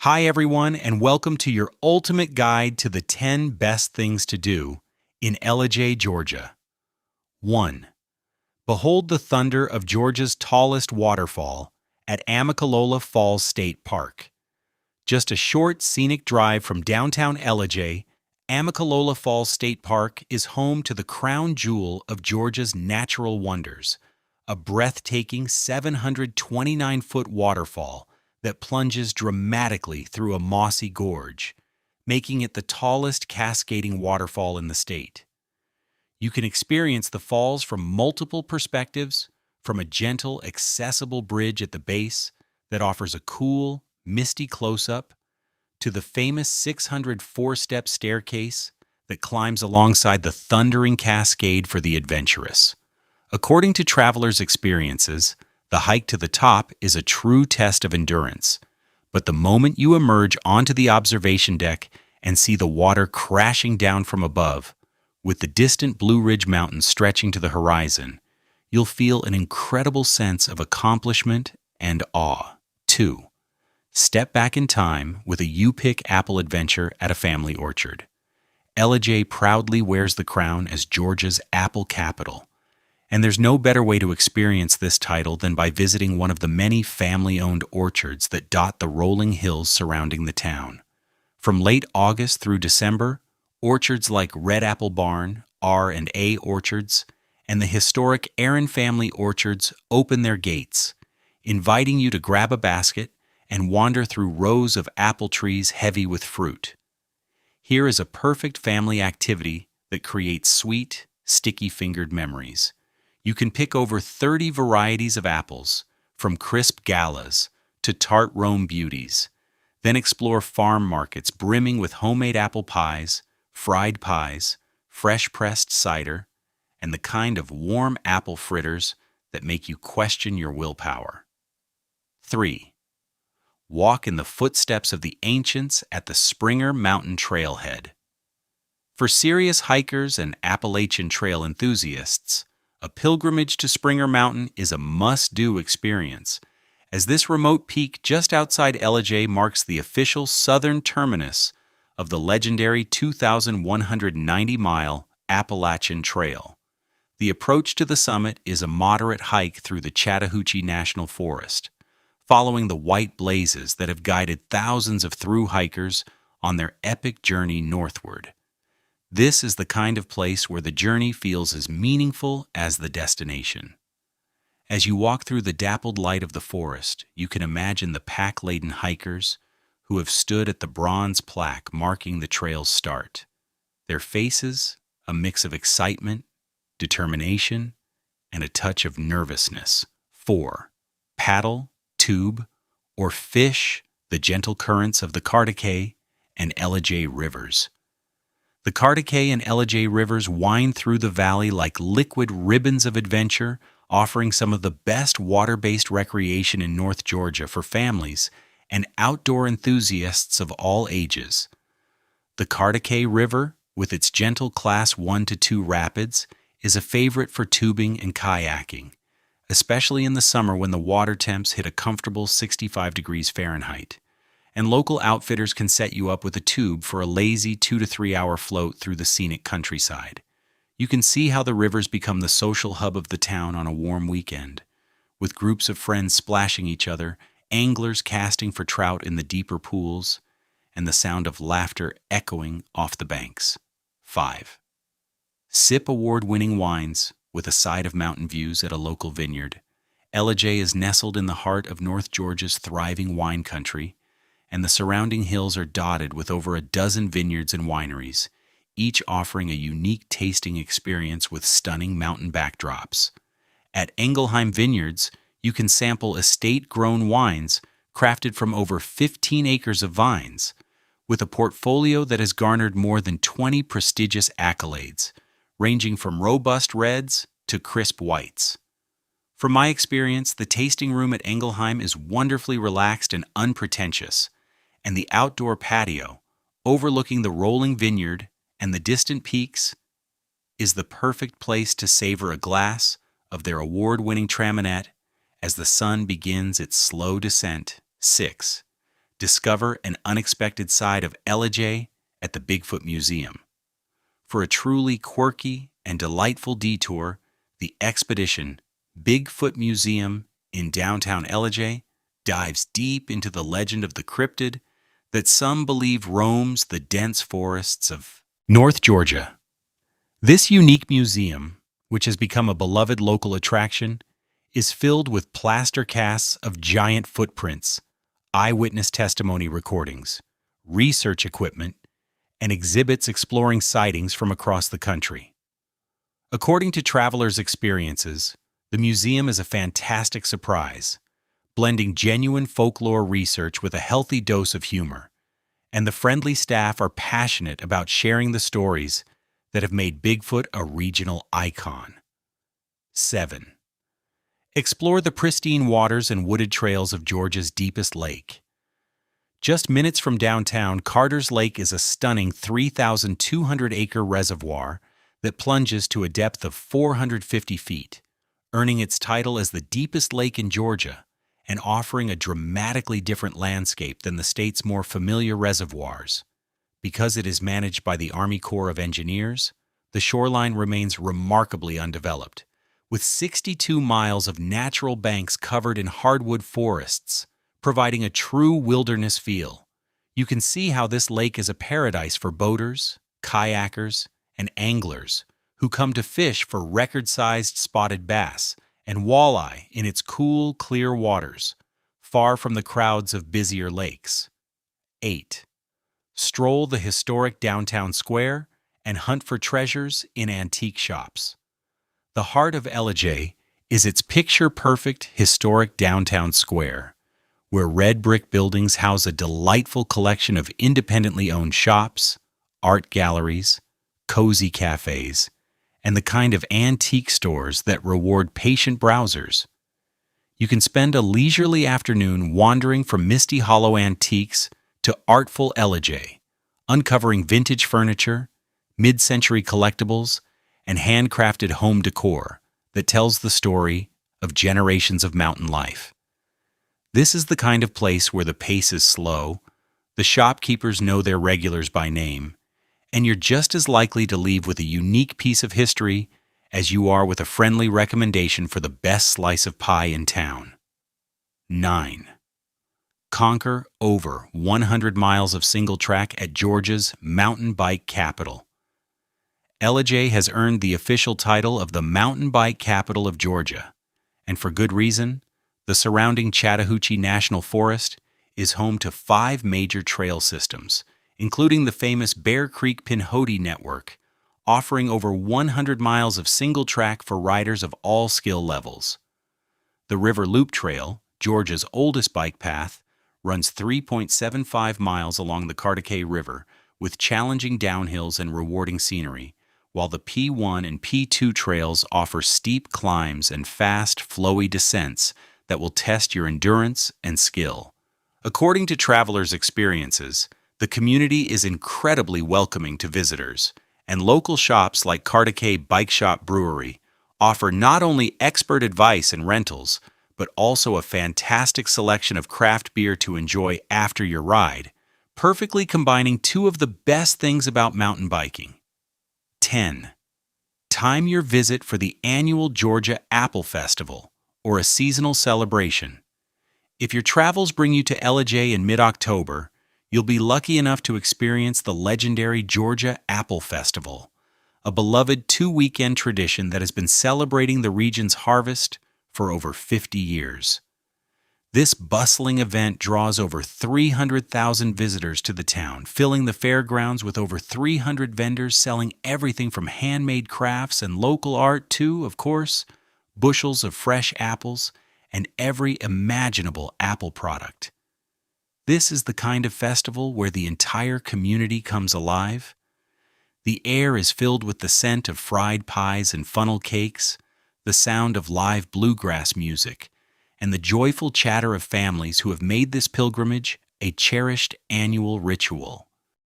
Hi, everyone, and welcome to your ultimate guide to the 10 best things to do in Ellijay, Georgia. 1. Behold the thunder of Georgia's tallest waterfall at Amicalola Falls State Park. Just a short, scenic drive from downtown Ellijay, Amicalola Falls State Park is home to the crown jewel of Georgia's natural wonders, a breathtaking 729-foot waterfall that plunges dramatically through a mossy gorge, making it the tallest cascading waterfall in the state. You can experience the falls from multiple perspectives, from a gentle, accessible bridge at the base that offers a cool, misty close-up, to the famous 604-step staircase that climbs alongside the thundering cascade for the adventurous. According to travelers' experiences, the hike to the top is a true test of endurance, but the moment you emerge onto the observation deck and see the water crashing down from above, with the distant Blue Ridge Mountains stretching to the horizon, you'll feel an incredible sense of accomplishment and awe. 2. Step back in time with a you-pick apple adventure at a family orchard. Ellijay proudly wears the crown as Georgia's apple capital, and there's no better way to experience this title than by visiting one of the many family-owned orchards that dot the rolling hills surrounding the town. From late August through December, orchards like Red Apple Barn, R&A Orchards, and the historic Aaron family orchards open their gates, inviting you to grab a basket and wander through rows of apple trees heavy with fruit. Here is a perfect family activity that creates sweet, sticky-fingered memories. You can pick over 30 varieties of apples, from crisp galas to tart Rome beauties, then explore farm markets brimming with homemade apple pies, fried pies, fresh-pressed cider, and the kind of warm apple fritters that make you question your willpower. 3. Walk in the footsteps of the ancients at the Springer Mountain Trailhead. For serious hikers and Appalachian Trail enthusiasts, a pilgrimage to Springer Mountain is a must-do experience, as this remote peak just outside Ellijay marks the official southern terminus of the legendary 2,190-mile Appalachian Trail. The approach to the summit is a moderate hike through the Chattahoochee National Forest, following the white blazes that have guided thousands of through hikers on their epic journey northward. This is the kind of place where the journey feels as meaningful as the destination. As you walk through the dappled light of the forest, you can imagine the pack-laden hikers who have stood at the bronze plaque marking the trail's start. Their faces, a mix of excitement, determination, and a touch of nervousness. 4. Paddle, tube, or fish the gentle currents of the Cartecay and Ellijay rivers. The Cartecay and Ellijay rivers wind through the valley like liquid ribbons of adventure, offering some of the best water-based recreation in North Georgia for families and outdoor enthusiasts of all ages. The Cartecay River, with its gentle Class 1 to 2 rapids, is a favorite for tubing and kayaking, especially in the summer when the water temps hit a comfortable 65 degrees Fahrenheit. And local outfitters can set you up with a tube for a lazy 2 to 3 hour float through the scenic countryside. You can see how the rivers become the social hub of the town on a warm weekend, with groups of friends splashing each other, anglers casting for trout in the deeper pools, and the sound of laughter echoing off the banks. 5. Sip award-winning wines with a side of mountain views at a local vineyard. Ellijay is nestled in the heart of North Georgia's thriving wine country, and the surrounding hills are dotted with over a dozen vineyards and wineries, each offering a unique tasting experience with stunning mountain backdrops. At Engelheim Vineyards, you can sample estate-grown wines crafted from over 15 acres of vines, with a portfolio that has garnered more than 20 prestigious accolades, ranging from robust reds to crisp whites. From my experience, the tasting room at Engelheim is wonderfully relaxed and unpretentious, and the outdoor patio, overlooking the rolling vineyard and the distant peaks, is the perfect place to savor a glass of their award-winning Traminette as the sun begins its slow descent. 6. discover an unexpected side of Ellijay at the Bigfoot Museum. For a truly quirky and delightful detour, the expedition Bigfoot Museum in downtown Ellijay dives deep into the legend of the cryptid that some believe roams the dense forests of North Georgia. This unique museum, which has become a beloved local attraction, is filled with plaster casts of giant footprints, eyewitness testimony recordings, research equipment, and exhibits exploring sightings from across the country. According to travelers' experiences, the museum is a fantastic surprise, blending genuine folklore research with a healthy dose of humor, and the friendly staff are passionate about sharing the stories that have made Bigfoot a regional icon. 7. Explore the pristine waters and wooded trails of Georgia's deepest lake. Just minutes from downtown, Carter's Lake is a stunning 3,200-acre reservoir that plunges to a depth of 450 feet, earning its title as the deepest lake in Georgia and offering a dramatically different landscape than the state's more familiar reservoirs. Because it is managed by the Army Corps of Engineers, the shoreline remains remarkably undeveloped, with 62 miles of natural banks covered in hardwood forests, providing a true wilderness feel. You can see how this lake is a paradise for boaters, kayakers, and anglers who come to fish for record-sized spotted bass and walleye in its cool, clear waters, far from the crowds of busier lakes. 8. Stroll the historic downtown square and hunt for treasures in antique shops. The heart of Ellijay is its picture-perfect historic downtown square, where red brick buildings house a delightful collection of independently owned shops, art galleries, cozy cafes, and the kind of antique stores that reward patient browsers. You can spend a leisurely afternoon wandering from Misty Hollow antiques to artful Ellijay, uncovering vintage furniture, mid-century collectibles, and handcrafted home decor that tells the story of generations of mountain life. This is the kind of place where the pace is slow, the shopkeepers know their regulars by name, and you're just as likely to leave with a unique piece of history as you are with a friendly recommendation for the best slice of pie in town. 9. Conquer over 100 miles of single track at Georgia's mountain bike capital. Ellijay has earned the official title of the mountain bike capital of Georgia, and for good reason. The surrounding Chattahoochee National Forest is home to 5 major trail systems, including the famous Bear Creek Pinhoti Network, offering over 100 miles of single track for riders of all skill levels. The River Loop Trail, Georgia's oldest bike path, runs 3.75 miles along the Cartecay River with challenging downhills and rewarding scenery, while the P1 and P2 trails offer steep climbs and fast, flowy descents that will test your endurance and skill. According to travelers' experiences, the community is incredibly welcoming to visitors, and local shops like Cartecay Bike Shop Brewery offer not only expert advice and rentals, but also a fantastic selection of craft beer to enjoy after your ride, perfectly combining 2 of the best things about mountain biking. 10. Time your visit for the annual Georgia Apple Festival, or a seasonal celebration. If your travels bring you to Ellijay in mid-October, you'll be lucky enough to experience the legendary Georgia Apple Festival, a beloved 2-weekend tradition that has been celebrating the region's harvest for over 50 years. This bustling event draws over 300,000 visitors to the town, filling the fairgrounds with over 300 vendors selling everything from handmade crafts and local art to, of course, bushels of fresh apples and every imaginable Apple product. This is the kind of festival where the entire community comes alive. The air is filled with the scent of fried pies and funnel cakes, the sound of live bluegrass music, and the joyful chatter of families who have made this pilgrimage a cherished annual ritual.